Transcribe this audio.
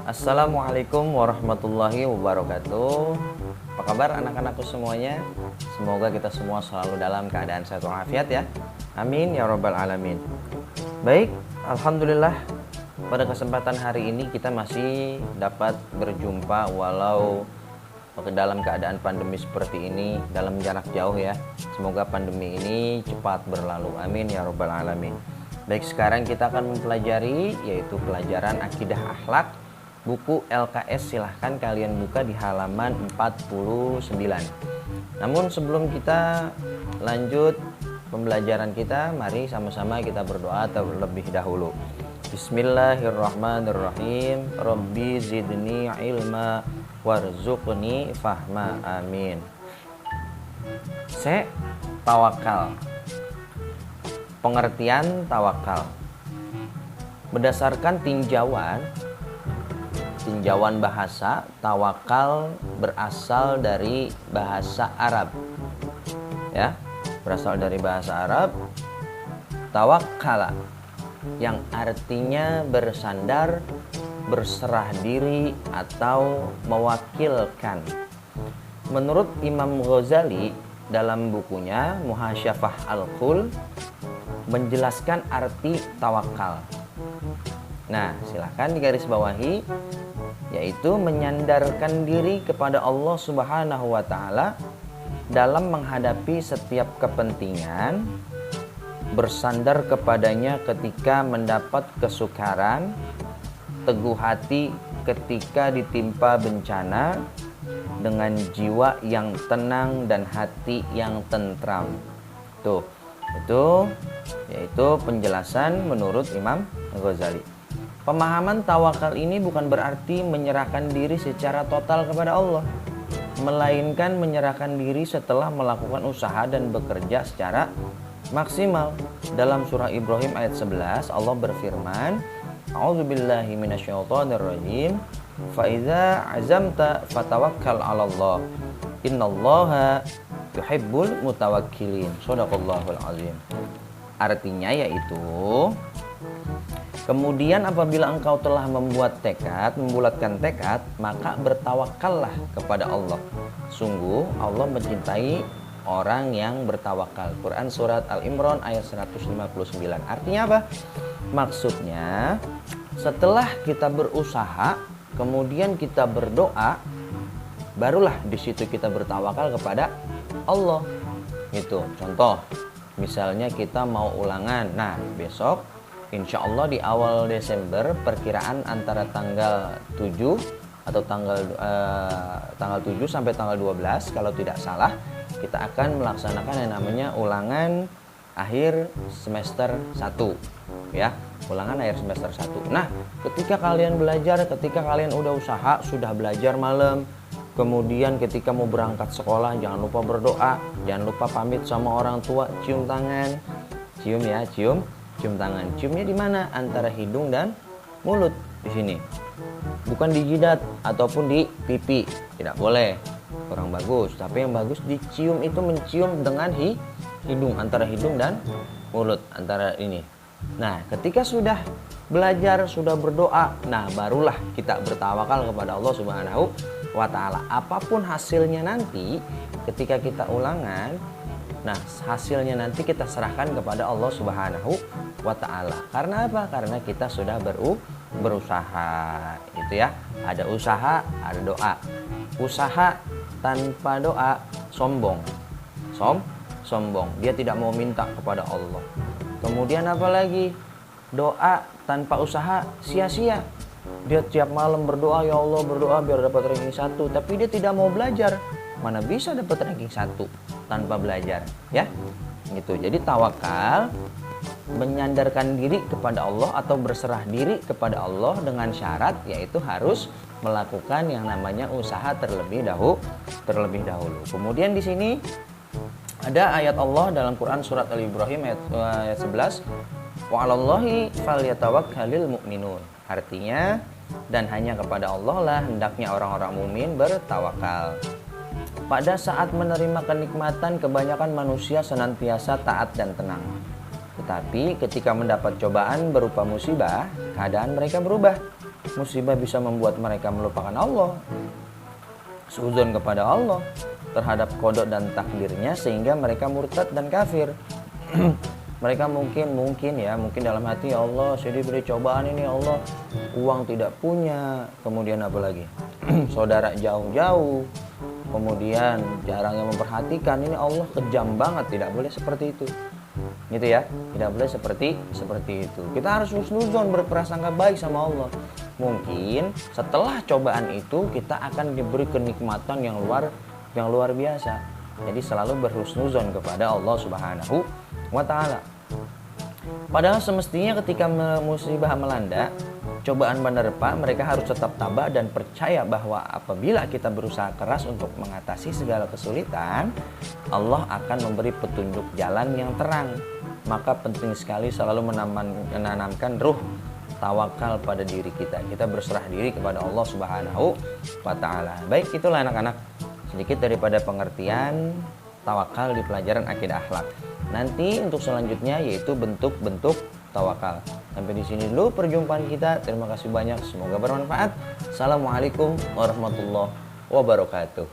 Assalamualaikum warahmatullahi wabarakatuh. Apa kabar anak-anakku semuanya? Semoga kita semua selalu dalam keadaan sehat walafiat ya. Amin ya rabbal alamin. Baik, alhamdulillah pada kesempatan hari ini kita masih dapat berjumpa walau dalam keadaan pandemi seperti ini, dalam jarak jauh ya. Semoga pandemi ini cepat berlalu. Amin ya rabbal alamin. Baik, sekarang kita akan mempelajari yaitu pelajaran akidah akhlak buku LKS. Silahkan kalian buka di halaman 49. Namun sebelum kita lanjut pembelajaran kita, mari sama-sama kita berdoa terlebih dahulu. Bismillahirrahmanirrahim. Rabbi zidni ilma warzuqni fahma. Amin. Tawakal. Pengertian tawakal berdasarkan tinjauan bahasa, tawakal berasal dari bahasa Arab. Ya, berasal dari bahasa Arab. Tawakkala yang artinya bersandar, berserah diri atau mewakilkan. Menurut Imam Ghazali dalam bukunya Muhasyafah Al-Qul menjelaskan arti tawakal. Nah, silahkan digarisbawahi, yaitu menyandarkan diri kepada Allah Subhanahu wa Ta'ala dalam menghadapi setiap kepentingan, bersandar kepadanya ketika mendapat kesukaran, teguh hati ketika ditimpa bencana, dengan jiwa yang tenang dan hati yang tentram. Tuh, itu yaitu penjelasan menurut Imam Ghazali. Pemahaman tawakal ini bukan berarti menyerahkan diri secara total kepada Allah, melainkan menyerahkan diri setelah melakukan usaha dan bekerja secara maksimal. Dalam surah Ibrahim ayat 11 Allah berfirman, A'udzubillahi minasyaitonirrajim, fa idza azamta fatawakkal 'alallah, innallaha yuhibbul mutawakkilin. Shadaqallahul azim. Artinya yaitu, kemudian apabila engkau telah membulatkan tekad, maka bertawakallah kepada Allah. Sungguh Allah mencintai orang yang bertawakal. Quran surat Al-Imran ayat 159. Artinya apa? Maksudnya, setelah kita berusaha, kemudian kita berdoa, barulah di situ kita bertawakal kepada Allah. Gitu. Contoh, misalnya kita mau ulangan. Nah, besok insya Allah di awal Desember, perkiraan antara tanggal 7 atau tanggal 7 sampai tanggal 12 kalau tidak salah, kita akan melaksanakan yang namanya ulangan akhir semester 1 ya, ulangan akhir semester 1. Nah, ketika kalian belajar, ketika kalian udah usaha, sudah belajar malam, kemudian ketika mau berangkat sekolah, jangan lupa berdoa, jangan lupa pamit sama orang tua, cium tangan, cium ya, cium tangan. Ciumnya di mana? Antara hidung dan mulut, di sini. Bukan di jidat ataupun di pipi, tidak boleh, kurang bagus. Tapi yang bagus dicium itu mencium dengan hidung, antara hidung dan mulut, antara ini. Nah, ketika sudah belajar, sudah berdoa, nah barulah kita bertawakal kepada Allah Subhanahu wa Ta'ala. Apapun hasilnya nanti ketika kita ulangan, nah hasilnya nanti kita serahkan kepada Allah Subhanahu wa Ta'ala. Karena apa? Karena kita sudah berusaha. Itu ya, ada usaha, ada doa. Usaha tanpa doa sombong. Sombong. Dia tidak mau minta kepada Allah. Kemudian apa lagi? Doa tanpa usaha sia-sia. Dia tiap malam berdoa, ya Allah, berdoa biar dapat ranking 1, tapi dia tidak mau belajar. Mana bisa dapat ranking 1 tanpa belajar, ya? Gitu. Jadi tawakal menyandarkan diri kepada Allah atau berserah diri kepada Allah dengan syarat yaitu harus melakukan yang namanya usaha terlebih dahulu. Kemudian di sini ada ayat Allah dalam Quran surat Al-Ibrahim ayat 11, wa 'alallahi falyatawakkalul mu'minun. Artinya, dan hanya kepada Allah lah hendaknya orang-orang mukmin bertawakal. Pada saat menerima kenikmatan, kebanyakan manusia senantiasa taat dan tenang. Tetapi ketika mendapat cobaan berupa musibah, keadaan mereka berubah. musibah bisa membuat mereka melupakan Allah, suudzon kepada Allah terhadap qada dan takdirnya, sehingga mereka murtad dan kafir. Mereka mungkin dalam hati, ya Allah, saya diberi cobaan ini, ya Allah, uang tidak punya, kemudian apa lagi, saudara jauh-jauh, kemudian jarang yang memperhatikan, ini Allah kejam banget. Tidak boleh seperti itu, gitu ya, tidak boleh seperti itu. Kita harus husnuzon, berprasangka baik sama Allah. Mungkin setelah cobaan itu kita akan diberi kenikmatan yang luar biasa. Jadi selalu berhusnuzon kepada Allah Subhanahu wa Ta'ala. Padahal semestinya ketika musibah melanda, cobaan menerpa, mereka harus tetap tabah dan percaya bahwa apabila kita berusaha keras untuk mengatasi segala kesulitan, Allah akan memberi petunjuk jalan yang terang. Maka penting sekali selalu menanamkan ruh tawakal pada diri kita. Kita berserah diri kepada Allah Subhanahu wa Ta'ala. Baik, itulah anak-anak sedikit daripada pengertian tawakal di pelajaran akidah akhlak. Nanti untuk selanjutnya yaitu bentuk-bentuk tawakal. Sampai di sini dulu perjumpaan kita. Terima kasih banyak, semoga bermanfaat. Assalamualaikum warahmatullahi wabarakatuh.